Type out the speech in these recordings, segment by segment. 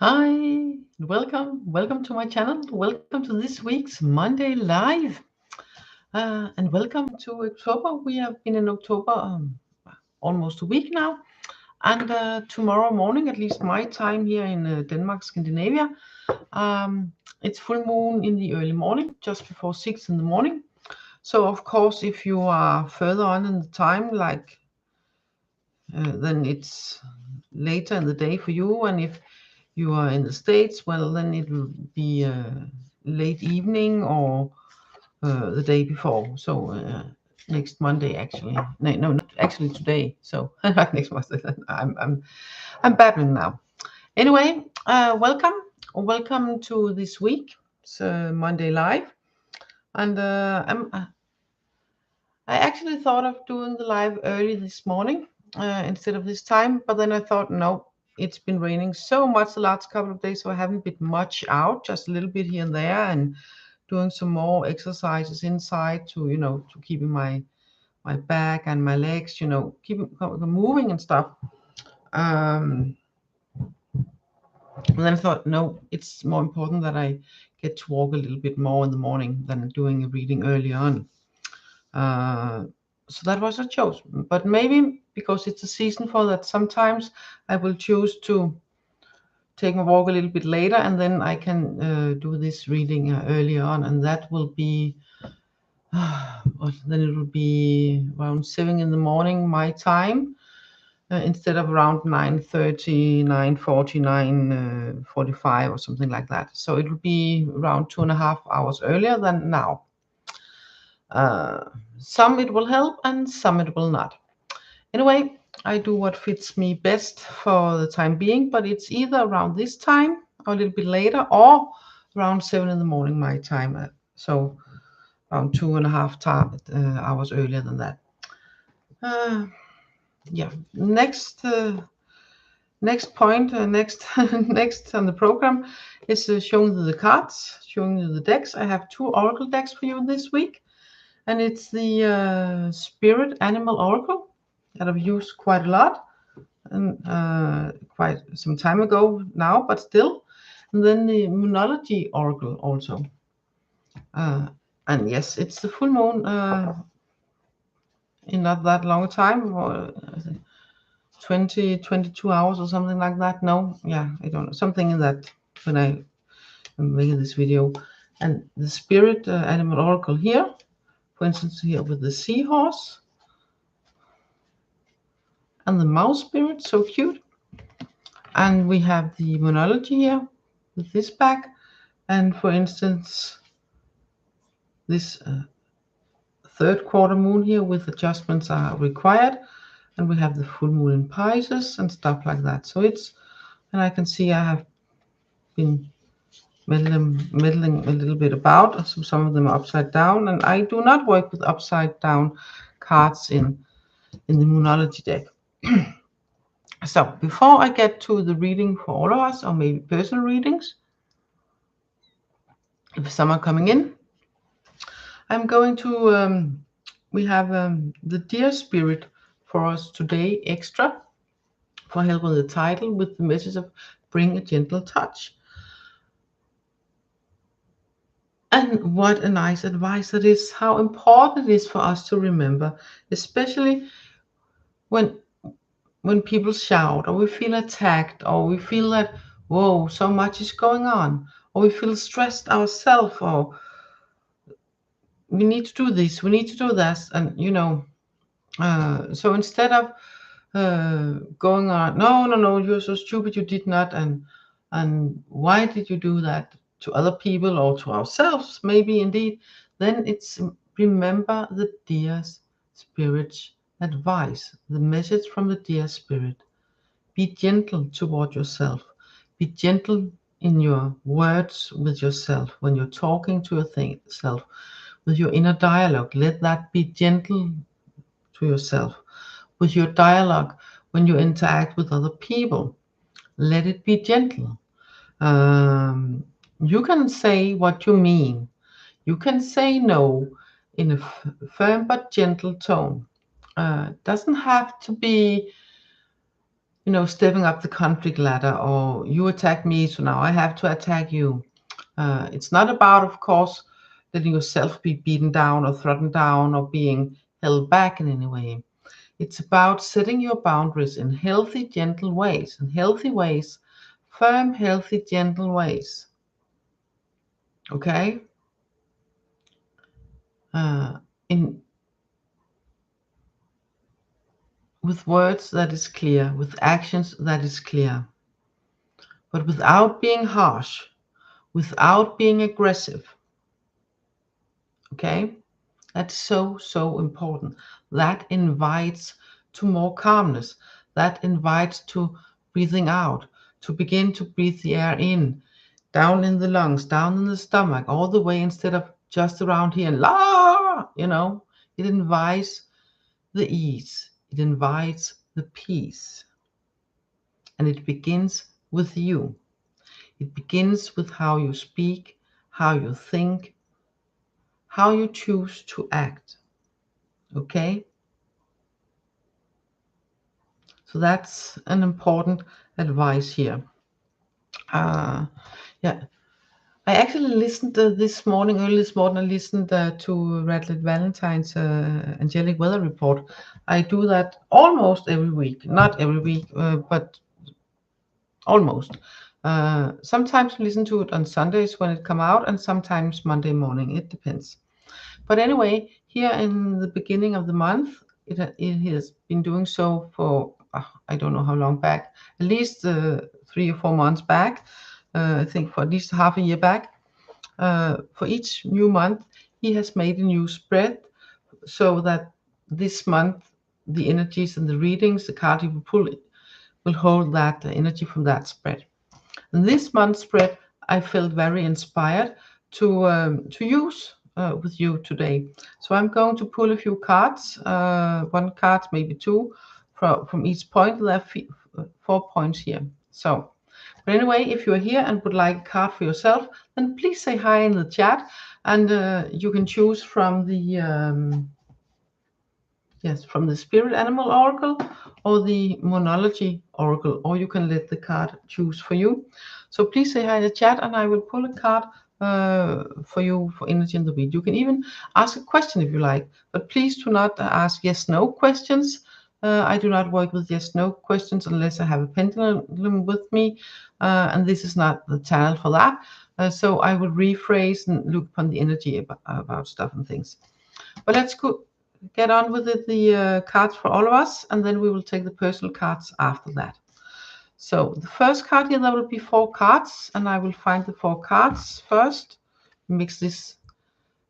Hi, welcome to my channel. Welcome to this week's Monday Live, and welcome to October. We have been in October almost a week now, and tomorrow morning, at least my time here in Denmark, Scandinavia, it's full moon in the early morning, just before 6 in the morning. So of course, if you are further on in the time, like then it's later in the day for you, and if you are in the States, well, then it will be late evening or the day before. So next Monday, actually. No, not actually today. So next Monday. I'm babbling now. Anyway, welcome to this week. It's Monday Live, and I actually thought of doing the live early this morning instead of this time, but then I thought, no, it's been raining so much the last couple of days, so I haven't been much out, just a little bit here and there, and doing some more exercises inside to, to keeping my back and my legs, keeping moving and stuff. And then I thought, no, it's more important that I get to walk a little bit more in the morning than doing a reading early on. So that was a choice, but maybe because it's a season for that, sometimes I will choose to take a walk a little bit later, and then I can do this reading earlier on, and that will be then it will be around 7 in the morning my time, instead of around 9:30, 9:40, 9:45 or something like that. So it will be around 2.5 hours earlier than now. Some it will help and some it will not. Anyway, I do what fits me best for the time being, but it's either around this time or a little bit later, or around 7 in the morning my time. So around 2.5 hours earlier than that. Yeah, next point, next next on the program is showing you the cards, showing you the decks. I have 2 Oracle decks for you this week, and it's the Spirit Animal Oracle that I've used quite a lot, and quite some time ago now, but still. And then the Moonlogy Oracle also. And yes, it's the full moon in not that long time, or 22 hours or something like that. No, yeah, I don't know, something in that when I am making this video. And the Spirit Animal Oracle here, for instance, here with the seahorse and the mouse spirit, so cute. And we have the Moonlogy here with this back, and for instance this third quarter moon here with adjustments are required, and we have the full moon in Pisces and stuff like that. So it's, and I can see I have been meddling a little bit about, so some of them are upside down, and I do not work with upside down cards in the Moonlogy deck. So before I get to the reading for all of us, or maybe personal readings, if some are coming in, I'm going to, we have the Deer Spirit for us today, extra, for help with the title, with the message of bring a gentle touch. And what a nice advice that is, how important it is for us to remember, especially when people shout, or we feel attacked, or we feel that, whoa, so much is going on, or we feel stressed ourselves, or we need to do this, we need to do that, and so instead of going on, no, you're so stupid, you did not, and why did you do that, to other people or to ourselves, maybe indeed, then it's remember the dear spirit's advice, the message from the dear spirit. Be gentle toward yourself. Be gentle in your words with yourself when you're talking to yourself, with your inner dialogue. Let that be gentle to yourself. With your dialogue when you interact with other people, let it be gentle. You can say what you mean. You can say no in a firm but gentle tone. Doesn't have to be you know, stepping up the conflict ladder, or you attack me, so now I have to attack you. It's not about, of course, letting yourself be beaten down or thrown down or being held back in any way. It's about setting your boundaries in healthy, gentle ways, firm, healthy, gentle ways. Okay? In with words that is clear, with actions that is clear, but without being harsh, without being aggressive. Okay? That's so, so important. That invites to more calmness. That invites to breathing out, to begin to breathe the air in, down in the lungs, down in the stomach, all the way, instead of just around here and la, you know. It invites the ease. It invites the peace. And it begins with you. It begins with how you speak, how you think, how you choose to act. Okay? So that's an important advice here. Yeah, I actually listened early this morning, I listened to Valentine's angelic weather report. I do that almost every week, not every week, but almost. Sometimes listen to it on Sundays when it come out, and sometimes Monday morning. It depends. But anyway, here in the beginning of the month, it has been doing so for I don't know how long back, at least 3 or 4 months back. I think for at least half a year back. For each new month, he has made a new spread, so that this month the energies and the readings, the card you will pull, will hold that energy from that spread. And this month's spread, I felt very inspired to use with you today. So I'm going to pull a few cards, one card, maybe two, from each point. There are 4 points here. So, but anyway, if you're here and would like a card for yourself, then please say hi in the chat, and you can choose from the from the Spirit Animal Oracle or the Moonlogy Oracle, or you can let the card choose for you. So please say hi in the chat, and I will pull a card for you for energy in the week. You can even ask a question if you like, but please do not ask yes/no questions. I do not work with yes/no questions unless I have a pendulum with me, and this is not the channel for that. So I will rephrase and look upon the energy about stuff and things. But let's get on with the cards for all of us, and then we will take the personal cards after that. So the first card here, there will be 4 cards, and I will find the 4 cards first. Mix this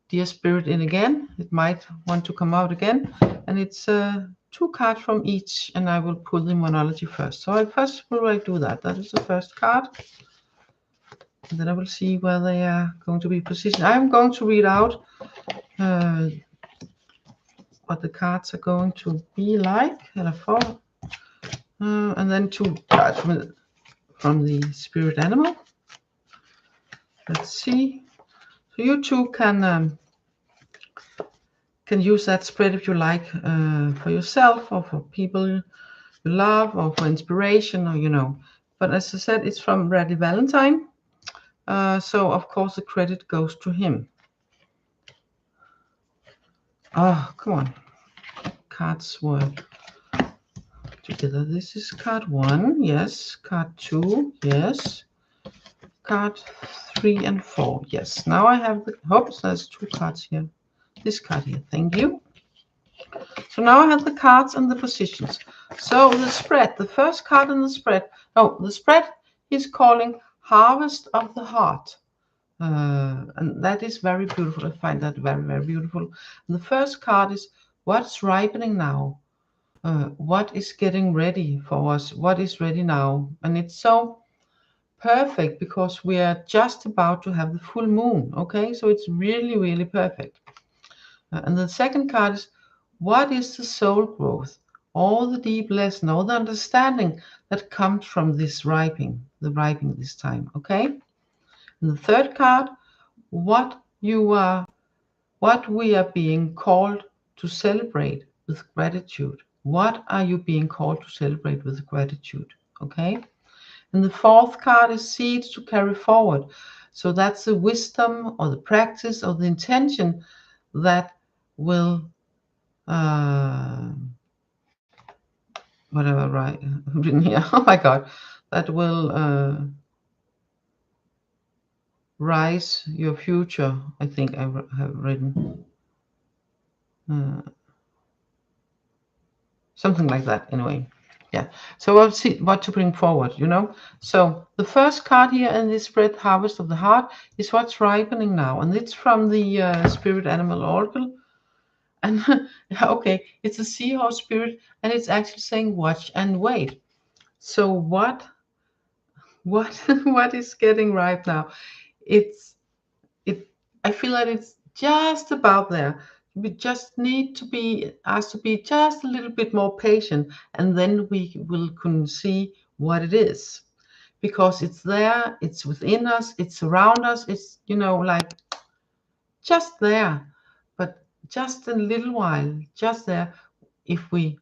dear spirit in again. It might want to come out again, and it's 2 cards from each, and I will pull the Moonlogy first. So I first will do that. That is the first card, and then I will see where they are going to be positioned. I'm going to read out what the cards are going to be like, and then 2 cards from the spirit animal. Let's see. So you two can use that spread if you like, for yourself or for people you love, or for inspiration, or you know. But as I said, it's from Valentine, so of course the credit goes to him. Oh, come on. Cards work together. This is card 1, yes. Card 2, yes. Card 3 and 4, yes. Now I have the, oops, there's 2 cards here. This card here, thank you. So now I have the cards and the positions. So the spread, the first card in the spread, the spread is calling Harvest of the Heart. And that is very beautiful. I find that very, very beautiful. And the first card is what's ripening now? What is getting ready for us? What is ready now? And it's so perfect because we are just about to have the full moon. Okay, so it's really, really perfect. And the second card is what is the soul growth? All the deep lesson, all the understanding that comes from this ripening, the ripening this time. Okay. And the third card, what we are being called to celebrate with gratitude. What are you being called to celebrate with gratitude? Okay. And the fourth card is seeds to carry forward. So that's the wisdom or the practice or the intention that will, whatever, right? Written here. Oh my God. That will rise your future. I think I have written something like that. Anyway. Yeah, so we'll see what to bring forward, you know. So the first card here in this spread, Harvest of the Heart, is what's ripening now, and it's from the Spirit Animal Oracle. And okay, it's a seahorse spirit, and it's actually saying watch and wait. So what what is getting ripe now? It's it. I feel that it's just about there. We just need to be asked to be just a little bit more patient, and then we will can see what it is, because it's there, it's within us, it's around us, it's, you know, like just there, but just a little while, just there. If we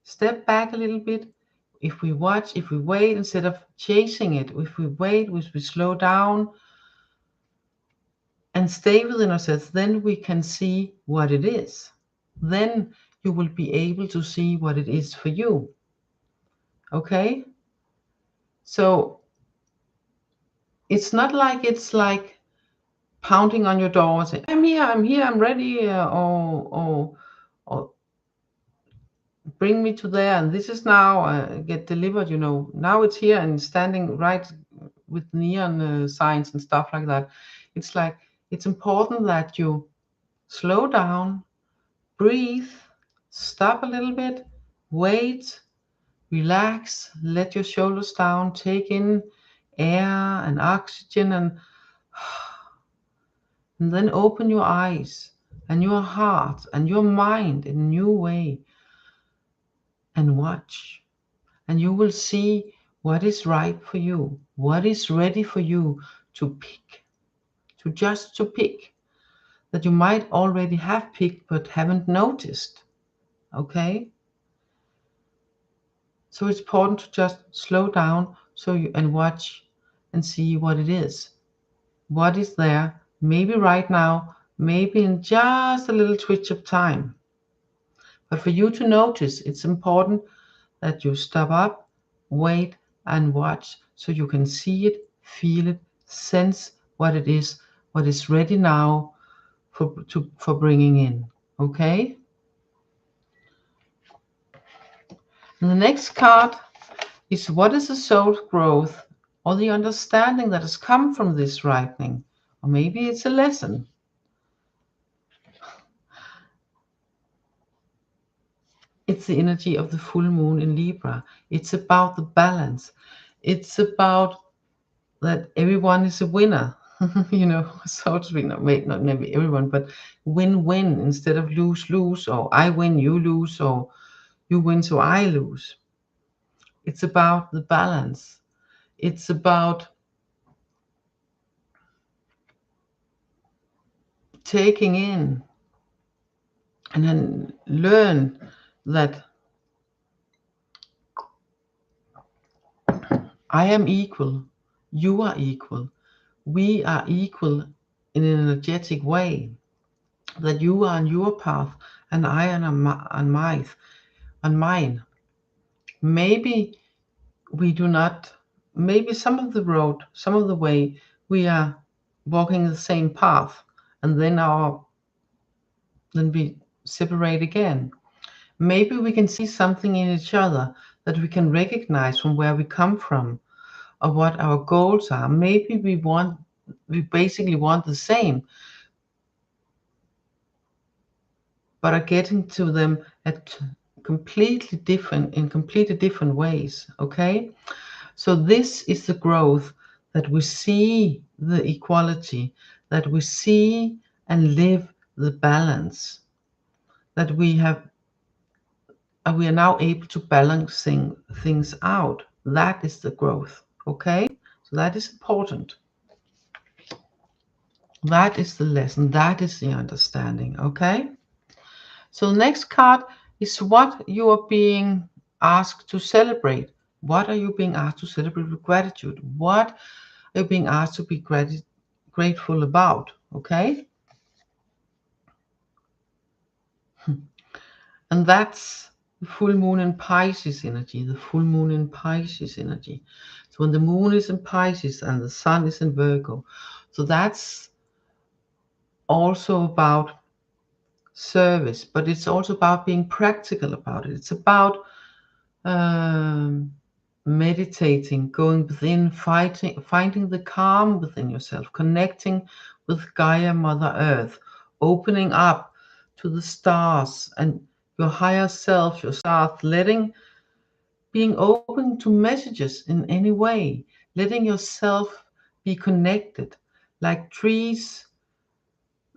step back a little bit, if we watch, if we wait instead of chasing it, if we wait, if we slow down and stay within ourselves, then we can see what it is. Then you will be able to see what it is for you. Okay? So it's not like it's like pounding on your door and saying, I'm here, I'm ready, or bring me to there, and this is now get delivered, you know. Now it's here and standing right with neon signs and stuff like that. It's like, it's important that you slow down, breathe, stop a little bit, wait, relax, let your shoulders down, take in air and oxygen, and then open your eyes and your heart and your mind in a new way and watch. And you will see what is right for you, what is ready for you to pick, to pick, that you might already have picked but haven't noticed. Okay? So it's important to just slow down and watch and see what it is. What is there, maybe right now, maybe in just a little twitch of time. But for you to notice, it's important that you stop up, wait, and watch, so you can see it, feel it, sense what it is, what is ready now for bringing in. Okay? And the next card is, what is the soul growth or the understanding that has come from this ripening? Or maybe it's a lesson. It's the energy of the full moon in Libra. It's about the balance. It's about that everyone is a winner, you know, so to speak. Not maybe everyone, but win-win instead of lose-lose, or I win, you lose, or you win, so I lose. It's about the balance. It's about taking in and then learn that I am equal, you are equal, we are equal in an energetic way, that you are on your path and I am on mine. Maybe we do not, maybe some of the road, some of the way, we are walking the same path, and then we separate again. Maybe we can see something in each other that we can recognize from where we come from, or what our goals are. Maybe we basically want the same, but are getting to them at in completely different ways. Okay? So this is the growth, that we see the equality, that we see and live the balance, that we are now able to balancing things out. That is the growth. Okay? So that is important. That is the lesson. That is the understanding. Okay? So the next card is what you are being asked to celebrate. What are you being asked to celebrate with gratitude? What are you being asked to be grateful about? Okay? And that's the full moon in Pisces energy, the full moon in Pisces energy. So when the moon is in Pisces and the sun is in Virgo, so that's also about service, but it's also about being practical about it. It's about um, meditating, going within, finding the calm within yourself, connecting with Gaia, Mother Earth, opening up to the stars and your higher self, your stars, being open to messages in any way, letting yourself be connected, like trees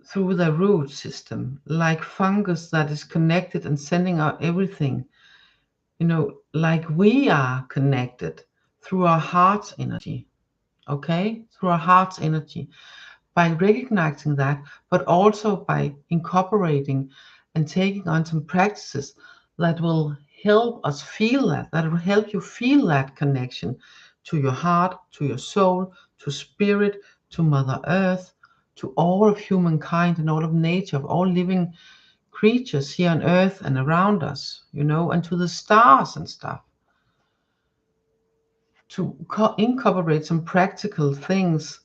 through their root system, like fungus that is connected and sending out everything, like we are connected through our heart's energy, okay? Through our heart's energy, by recognizing that, but also by incorporating and taking on some practices that will help us feel that will help you feel that connection to your heart, to your soul, to spirit, to Mother Earth, to all of humankind and all of nature, of all living creatures here on Earth and around us, and to the stars and stuff. To incorporate some practical things.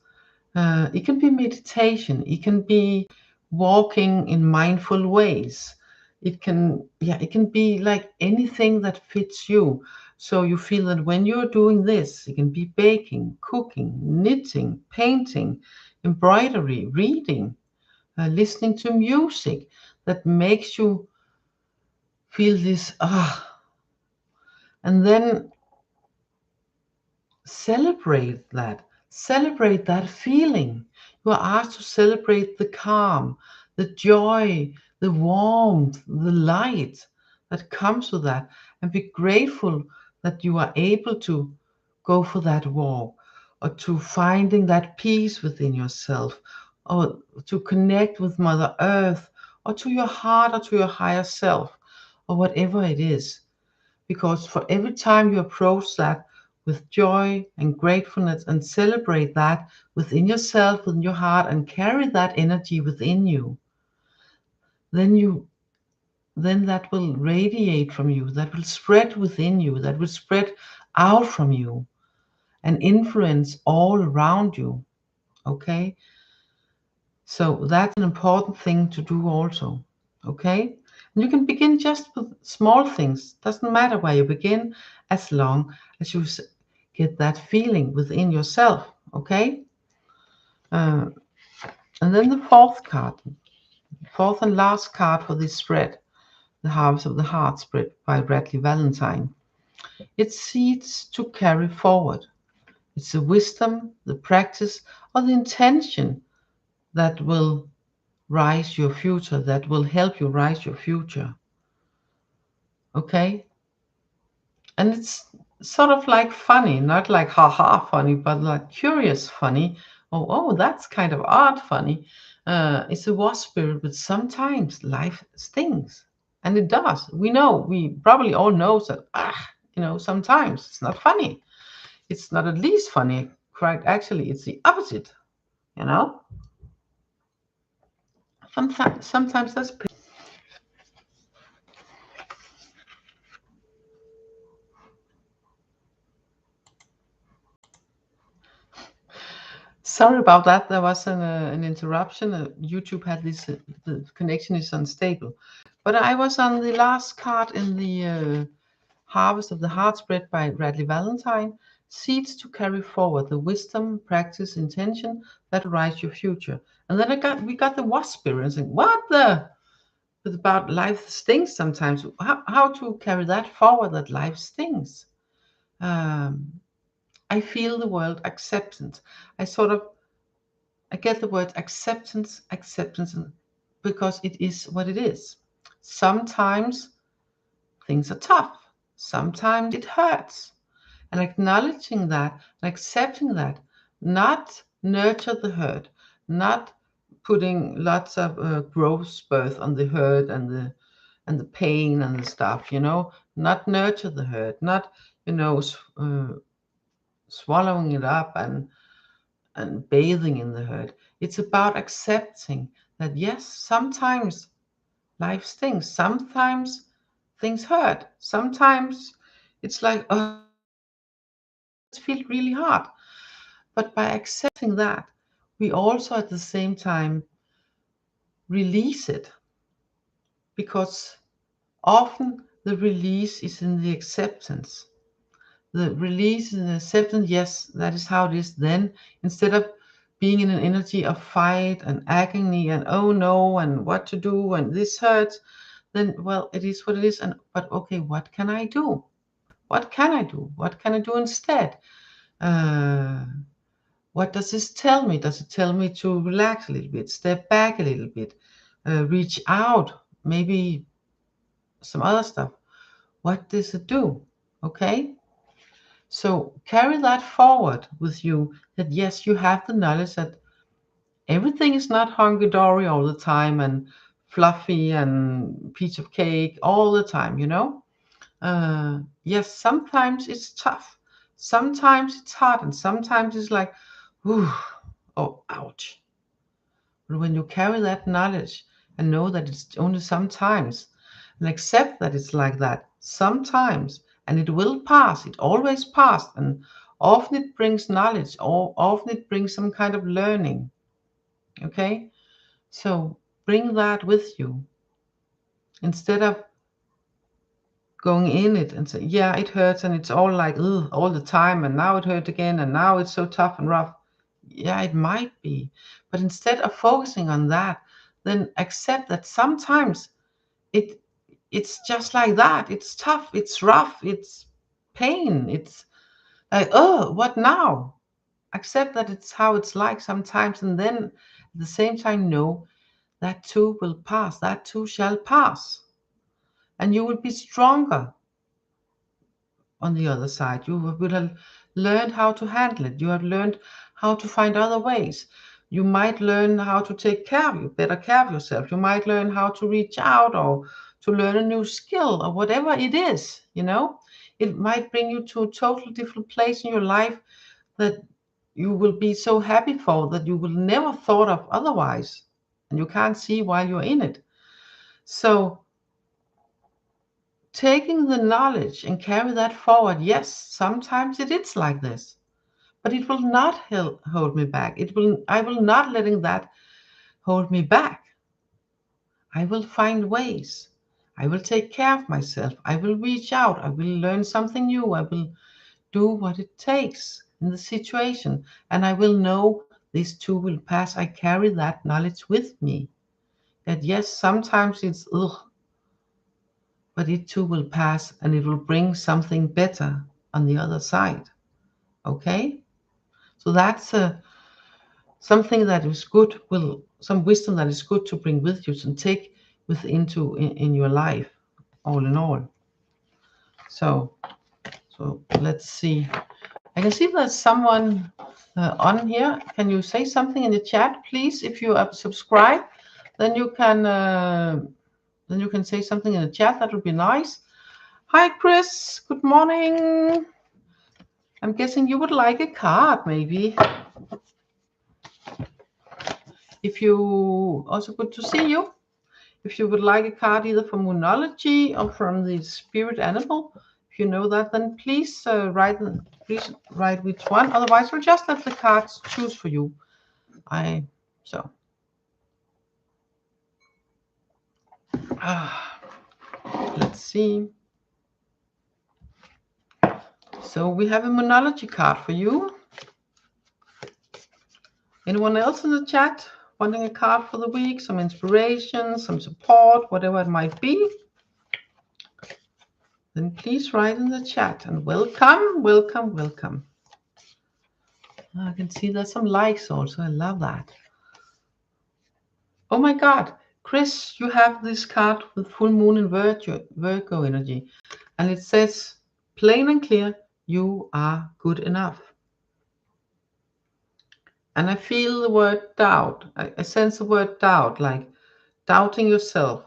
It can be meditation. It can be walking in mindful ways. It can be like anything that fits you. So you feel that when you're doing this, it can be baking, cooking, knitting, painting, embroidery, reading, listening to music that makes you feel this and then celebrate that feeling. You are asked to celebrate the calm, the joy, the warmth, the light that comes with that, and be grateful that you are able to go for that walk, or to finding that peace within yourself, or to connect with Mother Earth, or to your heart, or to your higher self, or whatever it is. Because for every time you approach that with joy and gratefulness and celebrate that within yourself, within your heart, and carry that energy within you, then that will radiate from you, that will spread within you, that will spread out from you and influence all around you. Okay? So that's an important thing to do also. Okay? And you can begin just with small things. Doesn't matter where you begin, as long as you get that feeling within yourself. Okay? Uh, and then the fourth and last card for this spread, the Harvest of the Heart spread by VALENTINE. It's seeds to carry forward. It's the wisdom, the practice, or the intention that will rise your future, that will help you rise your future. Okay? And it's sort of like funny, not like haha funny, but like curious funny. Oh, that's kind of odd funny. It's a wasp spirit, but sometimes life stings. And it does. We probably all know that, sometimes it's not funny. It's not at least funny. Quite actually, it's the opposite, you know? Sometimes that's Sorry about that. There was an interruption. YouTube had this, the connection is unstable. But I was on the last card in the Harvest of the Heart spread by VALENTINE. Seeds to carry forward, the wisdom, practice, intention that rise your future. And then we got the wasp spirit and saying, what the? It's about life stings sometimes. How to carry that forward, that life stings? I feel the word acceptance. I get the word acceptance, because it is what it is. Sometimes things are tough. Sometimes it hurts. And acknowledging that and accepting that, not nurture the hurt, not putting lots of growth spurts on the hurt and and the pain and the stuff, you know, not nurture the hurt, not, you know, swallowing it up and bathing in the hurt. It's about accepting that yes, sometimes life stings, sometimes things hurt, sometimes it's like, oh, it feels really hard. But by accepting that, we also at the same time release it, because often the release is in the acceptance. The release is in the acceptance, yes, that is how it is then, instead of being in an energy of fight and agony and oh no and what to do and this hurts, then well, it is what it is. And but okay, what can I do? What can I do? What can I do instead? Uh, what does this tell me? Does it tell me to relax a little bit, step back a little bit, reach out, maybe some other stuff? What does it do? Okay, so carry that forward with you, that yes, you have the knowledge that everything is not hunky-dory all the time and fluffy and piece of cake all the time, you know. Yes, sometimes it's tough, sometimes it's hard, and sometimes it's like, whew, oh, ouch. But when you carry that knowledge and know that it's only sometimes, and accept that it's like that sometimes, and it will pass, it always passed, and often it brings knowledge, or often it brings some kind of learning. Okay, so bring that with you instead of going in it and say, yeah, it hurts and it's all like, ugh, all the time, and now it hurt again, and now it's so tough and rough. Yeah, it might be, but instead of focusing on that, then accept that sometimes it it's just like that. It's tough, it's rough, it's pain, it's like, oh, what now? Accept that it's how it's like sometimes, and then at the same time know that too will pass, that too shall pass, and you will be stronger on the other side. You will have learned how to handle it. You have learned how to find other ways. You might learn how to take care of you, better care of yourself. You might learn how to reach out or to learn a new skill or whatever it is, you know. It might bring you to a totally different place in your life that you will be so happy for, that you will never thought of otherwise. And you can't see while you're in it. So taking the knowledge and carry that forward, yes, sometimes it is like this, but it will not hold me back. I will not letting that hold me back. I will find ways. I will take care of myself. I will reach out. I will learn something new. I will do what it takes in the situation. And I will know this too will pass. I carry that knowledge with me. That yes, sometimes it's ugh, but it too will pass and it will bring something better on the other side. Okay? So that's something that is good, some wisdom that is good to bring with you and take in your life, all in all. So let's see. I can see there's someone on here. Can you say something in the chat, please? If you are subscribed, then you can say something in the chat. That would be nice. Hi, Chris. Good morning. I'm guessing you would like a card, maybe. If you, also good to see you. If you would like a card either from Moonlogy or from the Spirit Animal, if you know that, then please write which one. Otherwise, we'll just let the cards choose for you. Let's see. So we have a Moonlogy card for you. Anyone else in the chat wanting a card for the week, some inspiration, some support, whatever it might be? Then please write in the chat, and welcome, welcome, welcome. I can see there's some likes also. I love that. Oh my God, Chris, you have this card with full moon in Virgo energy, and it says plain and clear, you are good enough. And I feel the word doubt. I sense the word doubt, like doubting yourself,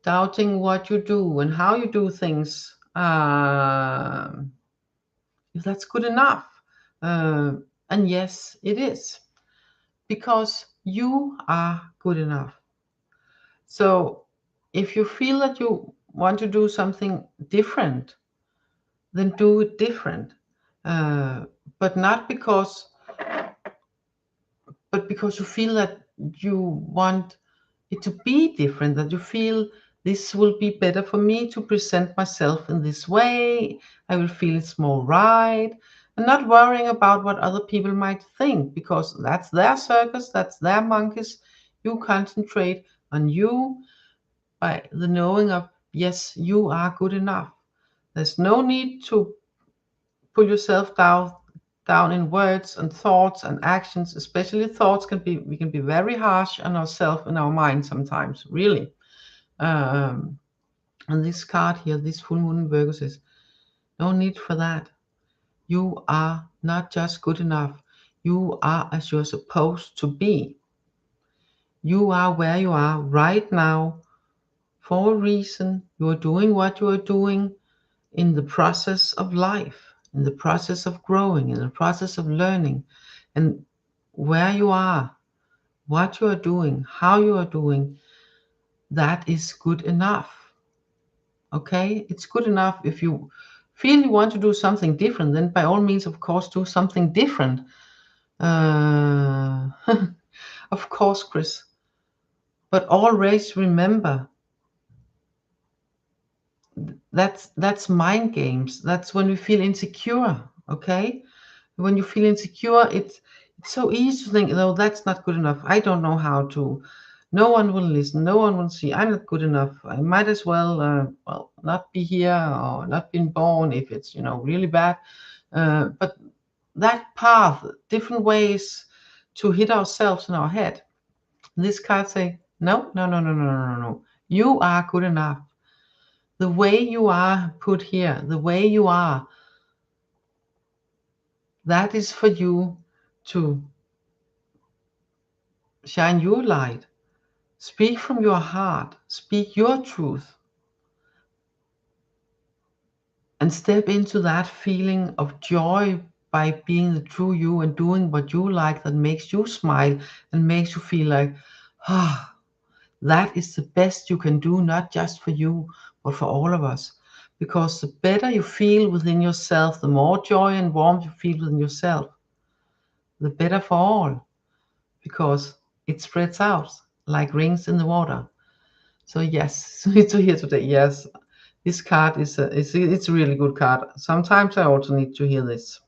doubting what you do and how you do things, if that's good enough. And yes, it is, because you are good enough. So if you feel that you want to do something different, then do it different. But not because, but because you feel that you want it to be different, that you feel this will be better for me to present myself in this way. I will feel it's more right, and not worrying about what other people might think, because that's their circus, that's their monkeys. You concentrate on you by the knowing of, yes, you are good enough. There's no need to pull yourself down in words and thoughts and actions. Especially thoughts we can be very harsh on ourselves and our mind sometimes, really. And this card here, this full moon in Virgo, says no need for that. You are not just good enough, you are as you're supposed to be. You are where you are right now for a reason. You are doing what you are doing in the process of life, in the process of growing, in the process of learning. And where you are, what you are doing, how you are doing, that is good enough. Okay? It's good enough. If you feel you want to do something different, then by all means, of course, do something different. Of course, Chris. But always remember, that's mind games. That's when we feel insecure. Okay? When you feel insecure, it's so easy to think, no, that's not good enough. I don't know how to. No one will listen. No one will see. I'm not good enough. I might as well, not be here or not been born if it's, really bad. But that path, different ways to hit ourselves in our head. This card say, no, no, no, no, no, no, no, no. You are good enough. The way you are put here, the way you are, that is for you to shine your light. Speak from your heart. Speak your truth. And step into that feeling of joy by being the true you and doing what you like, that makes you smile and makes you feel like, that is the best you can do, not just for you, but for all of us. Because the better you feel within yourself, the more joy and warmth you feel within yourself, the better for all. Because it spreads out like rings in the water. So yes, sweet to hear today. Yes, this card it's a really good card. Sometimes I also need to hear this.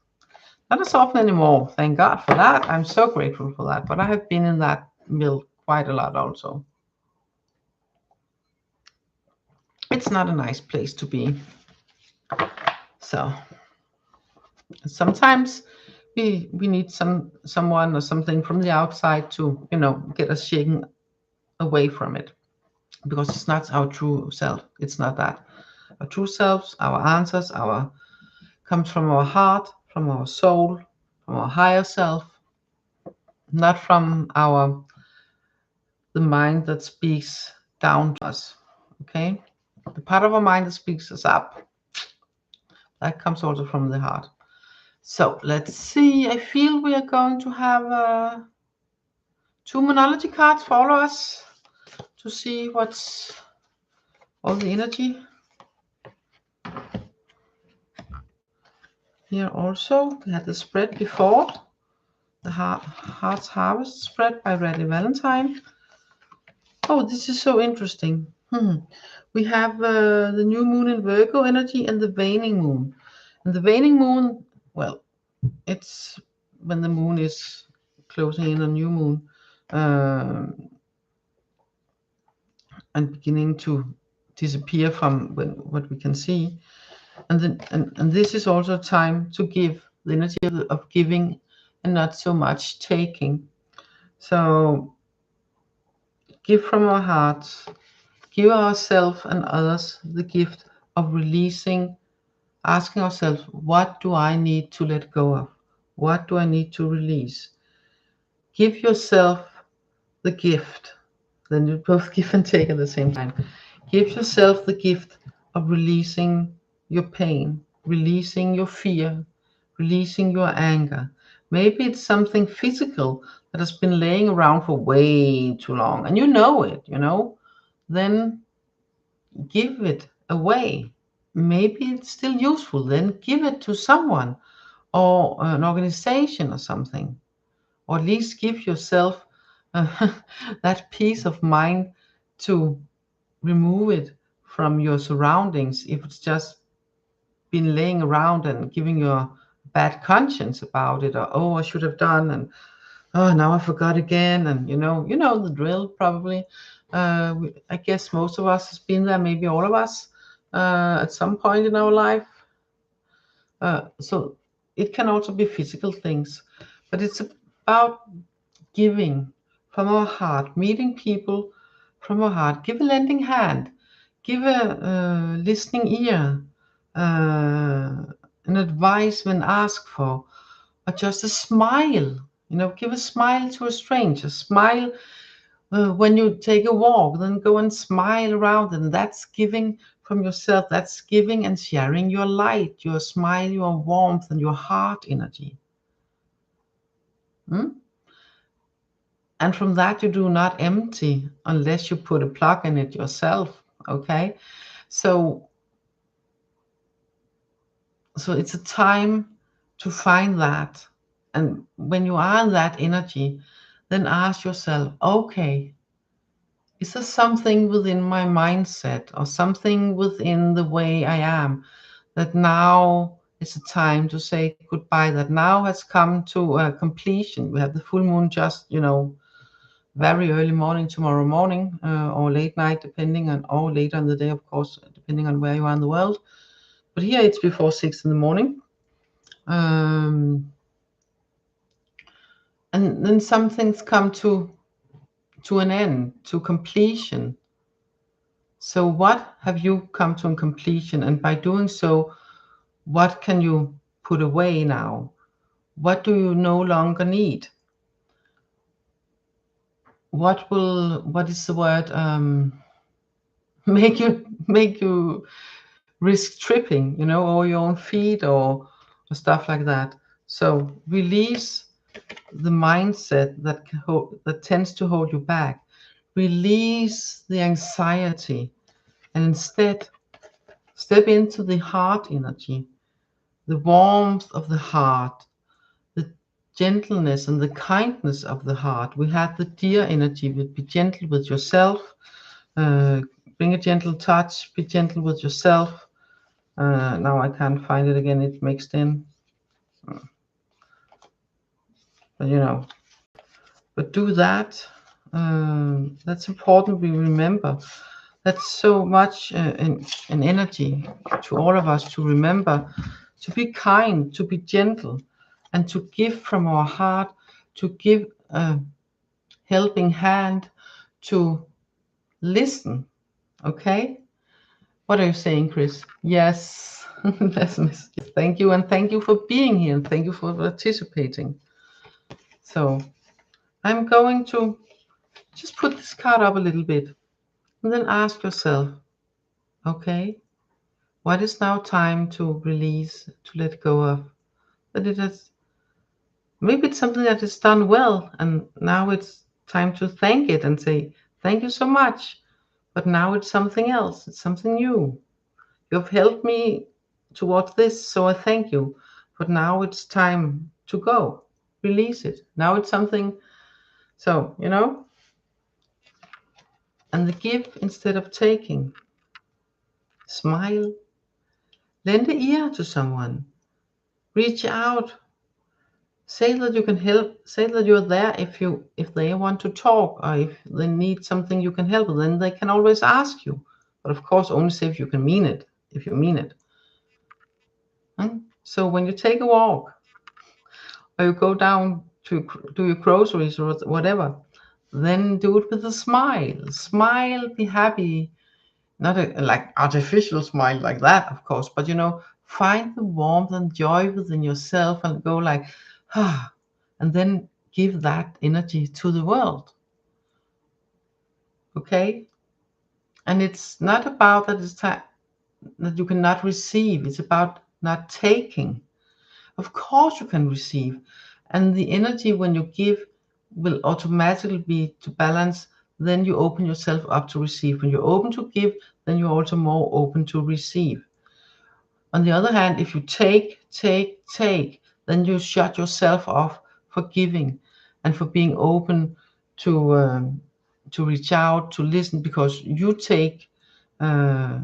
Not as often anymore. Thank God for that. I'm so grateful for that. But I have been in that mill quite a lot also. It's not a nice place to be. So sometimes we need someone or something from the outside to get us shaken away from it, because it's not our true self. It's not that. Our true selves, our answers, comes from our heart, from our soul, from our higher self, not from the mind that speaks down to us. Okay, the part of our mind that speaks us up, that comes also from the heart. So let's see. I feel we are going to have two Moonology cards follow us to see what's all the energy. Here also, we had the spread before, the Heart's Harvest spread by Valentine. Oh, this is so interesting. We have the new moon in Virgo energy and the waning moon. And the waning moon, well, it's when the moon is closing in a new moon and beginning to disappear from what we can see. And this is also time to give, the energy of giving and not so much taking. So give from our hearts, give ourselves and others the gift of releasing, asking ourselves, what do I need to let go of? What do I need to release? Give yourself the gift. Then you both give and take at the same time. Give yourself the gift of releasing your pain, releasing your fear, releasing your anger. Maybe it's something physical that has been laying around for way too long and you know it, then give it away. Maybe it's still useful, then give it to someone or an organization or something, or at least give yourself that peace of mind to remove it from your surroundings if it's just been laying around and giving you a bad conscience about it, or oh, I should have done, and oh, now I forgot again, and you know the drill probably. I guess most of us has been there, maybe all of us, at some point in our life. So it can also be physical things, but it's about giving from our heart, meeting people from our heart. Give a lending hand, give a listening ear, an advice when asked for, or just a smile. Give a smile to a stranger. Smile when you take a walk, then go and smile around, and that's giving from yourself. That's giving and sharing your light, your smile, your warmth, and your heart energy. Hmm? And from that, you do not empty unless you put a plug in it yourself. Okay, so it's a time to find that, and when you are in that energy, then ask yourself, okay, is there something within my mindset or something within the way I am that now is a time to say goodbye, that now has come to a completion? We have the full moon just, very early morning tomorrow morning, or late night, depending on, or later in the day, of course, depending on where you are in the world. But here it's before 6 in the morning. And then some things come to an end, to completion. So what have you come to a completion? And by doing so, what can you put away now? What do you no longer need? What is the word, make you risk tripping, or your own feet, or stuff like that. So release the mindset that tends to hold you back. Release the anxiety, and instead step into the heart energy, the warmth of the heart, the gentleness and the kindness of the heart. We had the deer energy. Be gentle with yourself. Uh, Bring a gentle touch. Be gentle with yourself. Now I can't find it again. It's mixed in. But but do that. That's important. We remember. That's so much an energy to all of us to remember, to be kind, to be gentle, and to give from our heart, to give a helping hand, to listen. Okay? What are you saying, Chris? Yes. That's a message. Thank you, and thank you for being here, and thank you for participating. So I'm going to just put this card up a little bit, and then ask yourself, okay, what is now time to release, to let go of? That it has, maybe it's something that is done well, and now it's time to thank it and say, thank you so much. But now it's something else, it's something new. You've helped me towards this, so I thank you. But now it's time to go. Release it. Now it's something, so, and the give instead of taking. Smile. Lend an ear to someone. Reach out. Say that you can help. Say that you're there if they want to talk, or if they need something you can help with, then they can always ask you. But of course, only say if you can mean it. If you mean it. So when you take a walk, or you go down to do your groceries or whatever, then do it with a smile. Smile, be happy. Not a like artificial smile like that, of course, but find the warmth and joy within yourself and go like, ah, and then give that energy to the world. Okay? And it's not about that it's time that you cannot receive. It's about not taking. Of course you can receive. And the energy when you give will automatically be to balance. Then you open yourself up to receive. When you're open to give, then you're also more open to receive. On the other hand, if you take, then you shut yourself off for giving and for being open to reach out, to listen, because you take uh,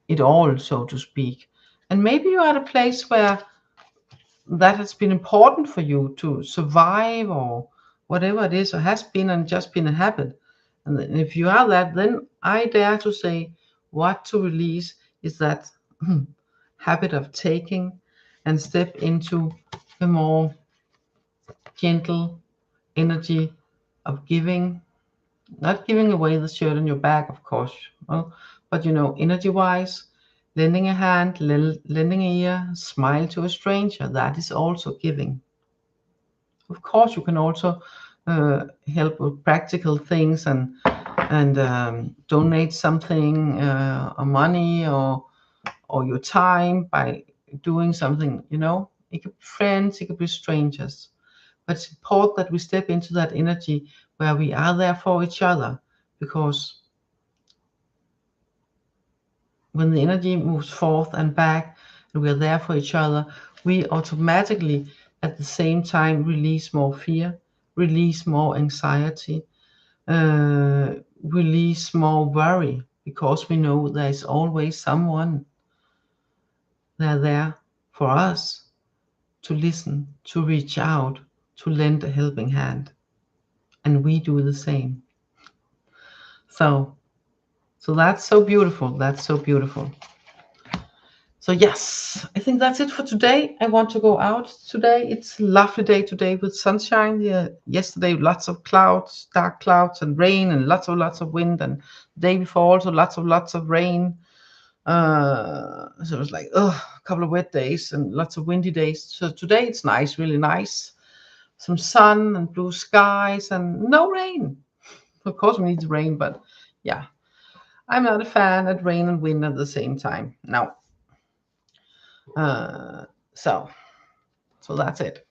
it all, so to speak. And maybe you're at a place where that has been important for you to survive, or whatever it is, or has been and just been a habit. And if you are that, then I dare to say what to release is that habit of taking, and step into a more gentle energy of giving, not giving away the shirt on your back, of course, well, but energy wise, lending a hand, lending a ear, smile to a stranger, that is also giving. Of course, you can also help with practical things, and donate something, or money, or your time by doing something. It could be friends, it could be strangers, but it's important that we step into that energy where we are there for each other, because when the energy moves forth and back, and we are there for each other, we automatically at the same time release more fear, release more anxiety, release more worry, because we know there is always someone there for us, to listen, to reach out, to lend a helping hand, and we do the same. So that's so beautiful. That's so beautiful. So yes, I think that's it for today. I want to go out today. It's a lovely day today with sunshine. Yeah, yesterday lots of clouds, dark clouds and rain, and lots of wind, and the day before also lots of rain. So it was like a couple of wet days and lots of windy days. So today it's nice, really nice. Some sun and blue skies and no rain. Of course we need the rain, but yeah, I'm not a fan of rain and wind at the same time. No. Uh, so that's it.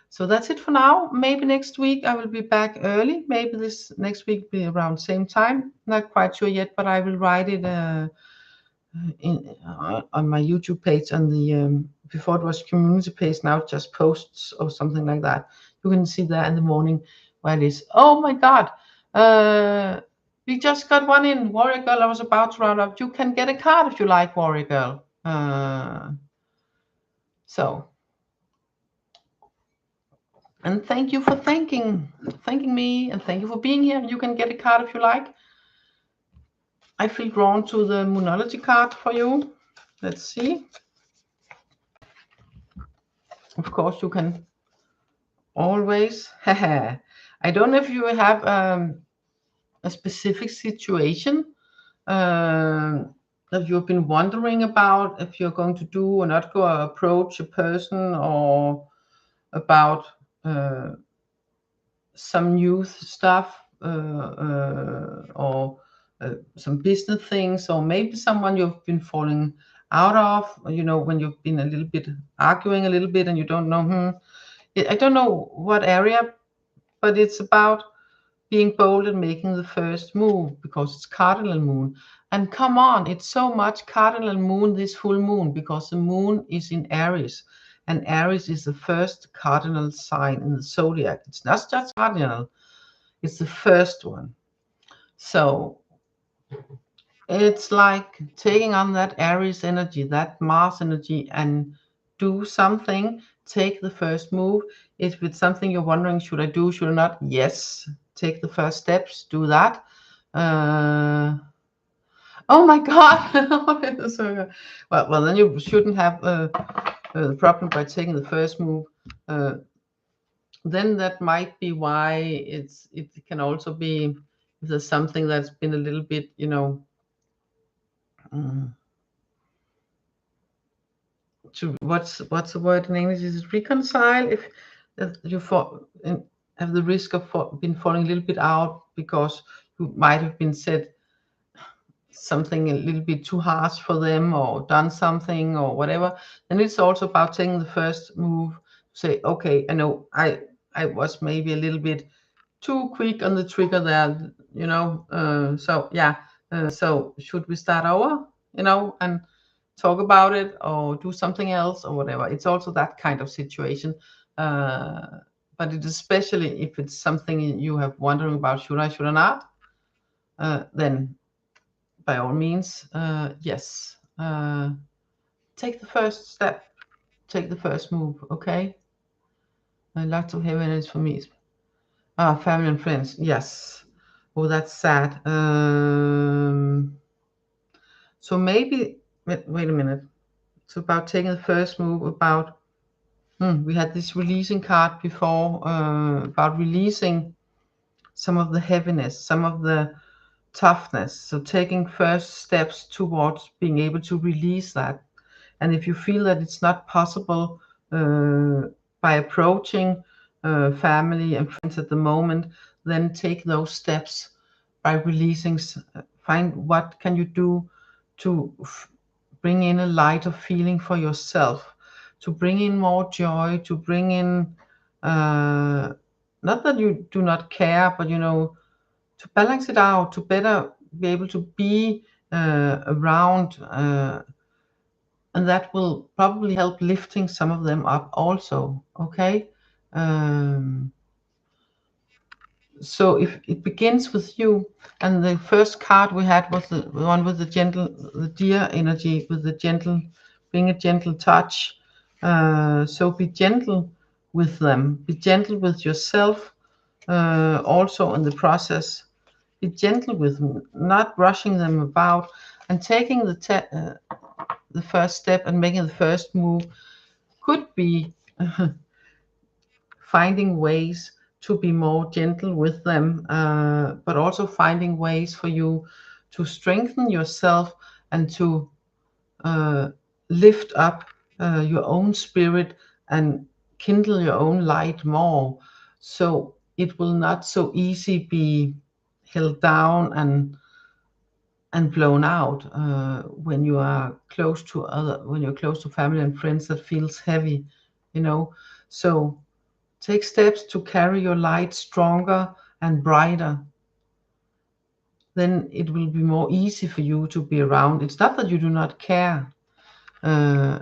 So that's it for now. Maybe next week I will be back early. Maybe this next week be around same time. Not quite sure yet, but I will write it on my YouTube page, and the before it was community page, now it's just posts or something like that. You can see there in the morning where it is. Oh my God. We just got one in, Warrior Girl. I was about to round up. You can get a card if you like, Warrior Girl. So, and thank you for thanking me, and thank you for being here. You can get a card if you like. I feel drawn to the Moonlogy card for you. Let's see. Of course, you can always. I don't know if you have a specific situation that you've been wondering about, if you're going to do or not go approach a person, or about some youth stuff, or some business things, or maybe someone you've been falling out of, when you've been a little bit arguing a little bit and you don't know, I don't know what area, but it's about being bold and making the first move, because it's cardinal moon. And come on, it's so much cardinal moon this full moon, because the moon is in Aries, and Aries is the first cardinal sign in the zodiac. It's not just cardinal, it's the first one. So it's like taking on that Aries energy, that Mars energy, and do something. Take the first move. If it's something you're wondering, should I do, should I not? Yes, take the first steps, do that. Oh my God. Well, then you shouldn't have the problem by taking the first move. Then that might be why it can also be, if there's something that's been a little bit, to what's the word in English? Is it reconcile? If you have the risk of been falling a little bit out, because you might have been said something a little bit too harsh for them, or done something or whatever, then it's also about taking the first move. Say, okay, I know I was maybe a little bit too quick on the trigger there, you know. So yeah, so should we start over, you know, and talk about it, or do something else, or whatever? It's also that kind of situation. But it, especially if it's something you have wondering about, should I not, then by all means, yes, take the first step, take the first move. Okay. Lots of heavy energy for me. Family and friends, yes. Oh, that's sad. So maybe, wait a minute. It's about taking the first move, about, we had this releasing card before, about releasing some of the heaviness, some of the toughness. So taking first steps towards being able to release that. And if you feel that it's not possible by approaching family and friends at the moment, then take those steps by releasing. Find what can you do to bring in a lighter feeling for yourself, to bring in more joy, to bring in, not that you do not care, but you know, to balance it out, to better be able to be around, and that will probably help lifting some of them up also. Okay. um, so if it begins with you, and the first card we had was the one with the gentle, the deer energy, with the gentle, being a gentle touch. So be gentle with them, be gentle with yourself, also in the process. Be gentle with them, not rushing them about, and taking the first step and making the first move could be finding ways to be more gentle with them, but also finding ways for you to strengthen yourself and to lift up your own spirit and kindle your own light more, so it will not so easy be held down and blown out when you are close to when you're close to family and friends. That feels heavy, you know. So take steps to carry your light stronger and brighter. Then it will be more easy for you to be around. It's not that you do not care. Uh,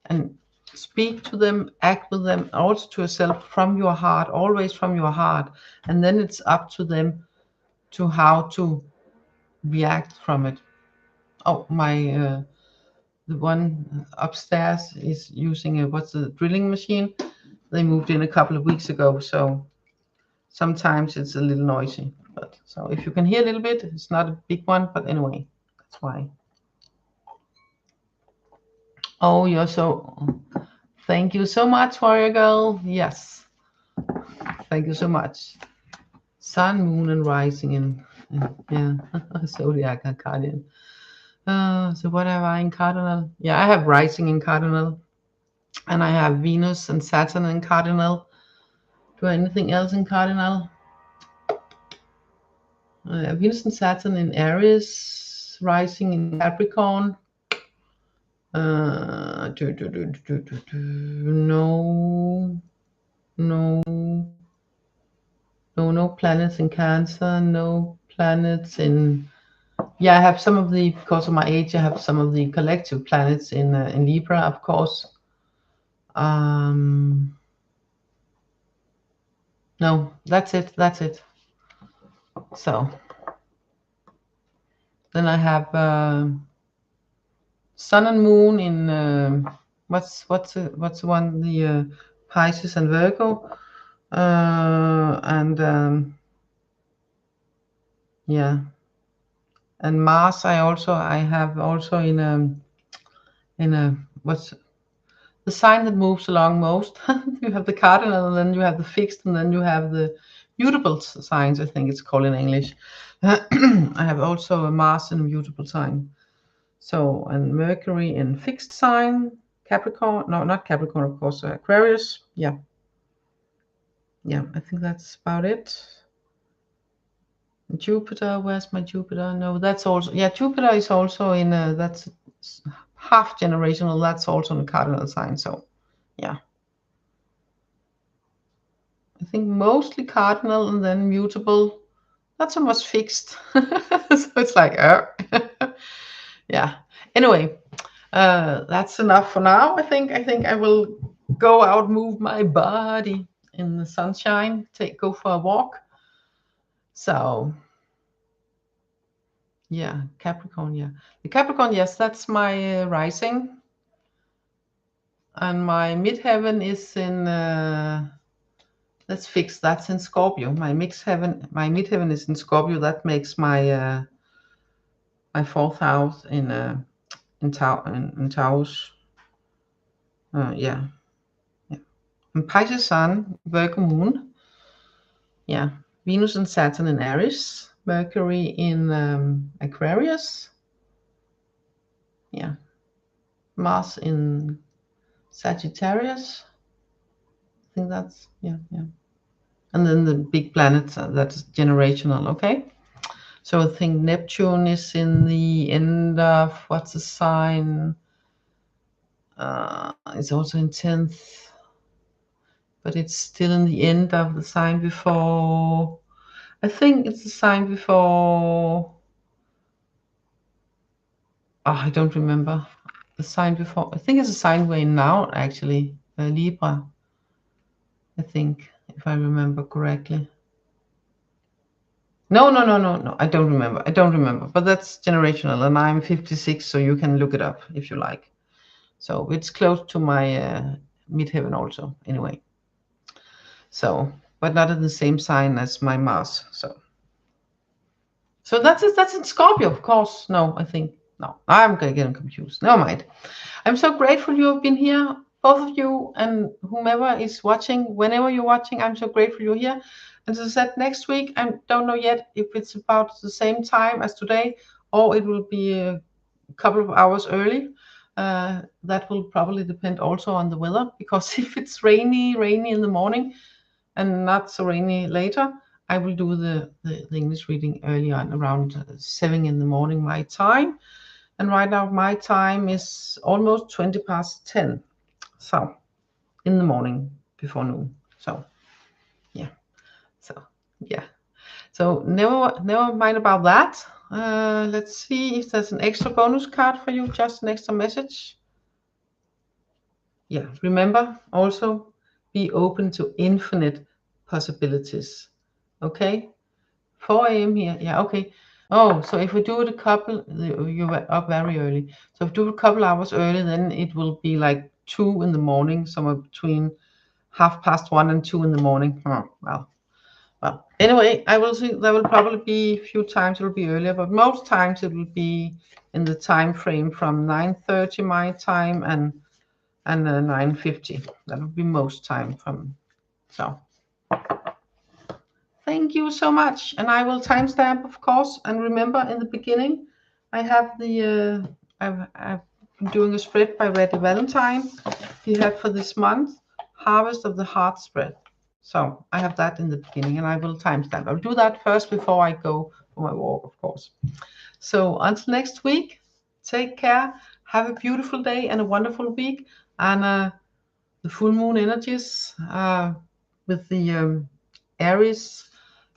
and speak to them, act with them, also to yourself, from your heart, always from your heart. And then it's up to them to how to react from it. Oh, my the one upstairs is using a, what's the drilling machine. They moved in a couple of weeks ago, so sometimes it's a little noisy. But so if you can hear a little bit, it's not a big one, but anyway, that's why. Oh, you're so, thank you so much, Warrior Girl. Yes, thank you so much. Sun, moon, and rising in yeah, zodiac and cardinal. So what have I in cardinal? Yeah, I have rising in cardinal, and I have Venus and Saturn in cardinal. Do I have anything else in cardinal? Venus and Saturn in Aries, rising in Capricorn. No, no, no planets in Cancer, no planets in. Yeah, I have some of the, because of my age, I have some of the collective planets in Libra, of course. No, that's it. That's it. So then I have Sun and Moon in what's the one, the Pisces and Virgo, and yeah, and Mars. I have also in a, what's the sign that moves along most. You have the cardinal, and then you have the fixed, and then you have the mutable signs, I think it's called in English. I have also a Mars in a mutable sign. So, and Mercury in fixed sign, Capricorn, no, not Capricorn, of course, Aquarius. Yeah, I think that's about it. Jupiter, where's my Jupiter? No, that's also, yeah, Jupiter is also in a, that's half generational, that's also in a cardinal sign. So yeah, I think mostly cardinal and then mutable, not so much fixed. So it's like, yeah. Anyway, that's enough for now. I think I will go out, move my body in the sunshine, go for a walk. So yeah, Capricorn, yeah. The Capricorn, yes, that's my rising. And my midheaven is in, let's fix, that's in Scorpio. My midheaven is in Scorpio. That makes my my fourth house in Taurus. Yeah. And Pisces Sun, Virgo Moon. Yeah. Venus and Saturn in Aries. Mercury in Aquarius. Yeah. Mars in Sagittarius. I think that's, yeah. And then the big planets, that's generational, okay? So I think Neptune is in the end of, what's the sign? It's also in 10th, but it's still in the end of the sign before. I think it's the sign before. Oh, I don't remember the sign before. I think it's a sign we're in now, actually, Libra. I think, if I remember correctly. No. I don't remember. But that's generational, and I'm 56, so you can look it up if you like. So it's close to my midheaven also, anyway. So, but not in the same sign as my Mars. So that's it. That's in Scorpio, of course. No, I think no. I'm gonna get confused. Never mind. I'm so grateful you have been here, both of you, and whomever is watching. Whenever you're watching, I'm so grateful you're here. And as I said, next week I don't know yet if it's about the same time as today or it will be a couple of hours early. That will probably depend also on the weather, because if it's rainy in the morning and not so rainy later, I will do the English reading early on, around 7 in the morning my time. And right now my time is almost 20 past 10. So in the morning before noon. So yeah. So never mind about that. Let's see if there's an extra bonus card for you, just an extra message. Yeah, remember also be open to infinite possibilities. Okay, 4 a.m. here. Yeah, okay. Oh, so if we do it you were up very early. So if we do it a couple hours early, then it will be like 2 in the morning, somewhere between 1:30 and 2 in the morning. Oh, well, anyway, I will see. There will probably be a few times it will be earlier, but most times it will be in the time frame from 9:30 my time and 9:50. That will be most time from. So thank you so much, and I will timestamp, of course. And remember, in the beginning, I have the I've been doing a spread by Valentine. We have for this month, Harvest of the Heart spread. So I have that in the beginning, and I will timestamp. I'll do that first before I go for my walk, of course. So until next week, take care. Have a beautiful day and a wonderful week. And the full moon energies with the Aries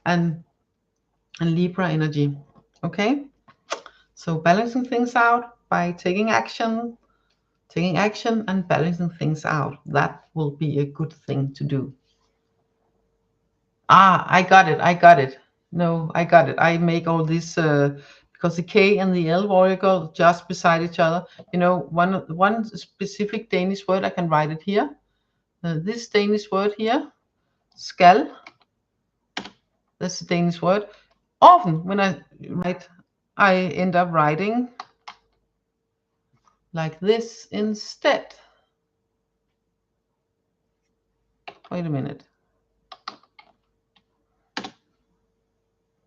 and Libra energy. Okay. So balancing things out by taking action and balancing things out. That will be a good thing to do. I got it. No, I got it. I make all this because the K and the L Oracle just beside each other. You know, one specific Danish word, I can write it here. This Danish word here, skal. That's the Danish word. Often when I write, I end up writing like this instead. Wait a minute.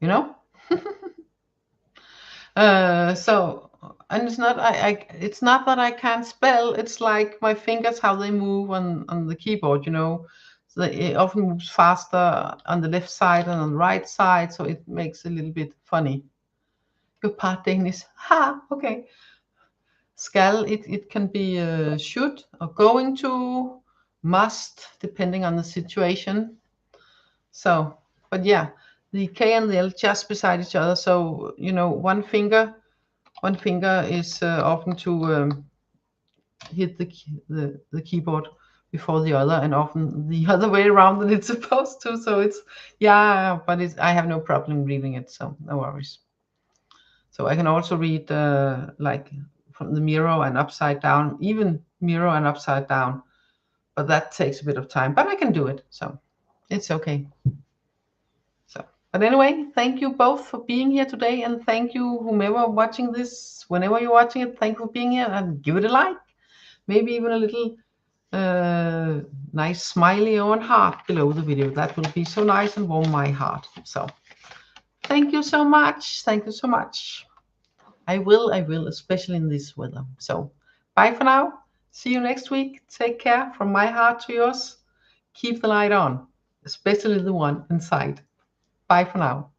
You know? So, and it's not it's not that I can't spell. It's like my fingers, how they move on the keyboard, you know. So it often moves faster on the left side and on the right side, so it makes it a little bit funny. Your part Danish. Ha, okay. Skal, it can be should or going to, must, depending on the situation. So, but yeah, the K and the L just beside each other. So, you know, one finger is often to hit the keyboard before the other, and often the other way around than it's supposed to. So it's, yeah, but I have no problem reading it, so no worries. So I can also read like from the mirror and upside down, even mirror and upside down, but that takes a bit of time, but I can do it, so it's okay. So, but anyway, thank you both for being here today, and thank you whomever watching this, whenever you're watching it, thank you for being here, and give it a like, maybe even a little nice smiley or heart below the video. That will be so nice and warm my heart. So thank you so much. Thank you so much. I will, especially in this weather. So bye for now. See you next week. Take care from my heart to yours. Keep the light on, especially the one inside. Bye for now.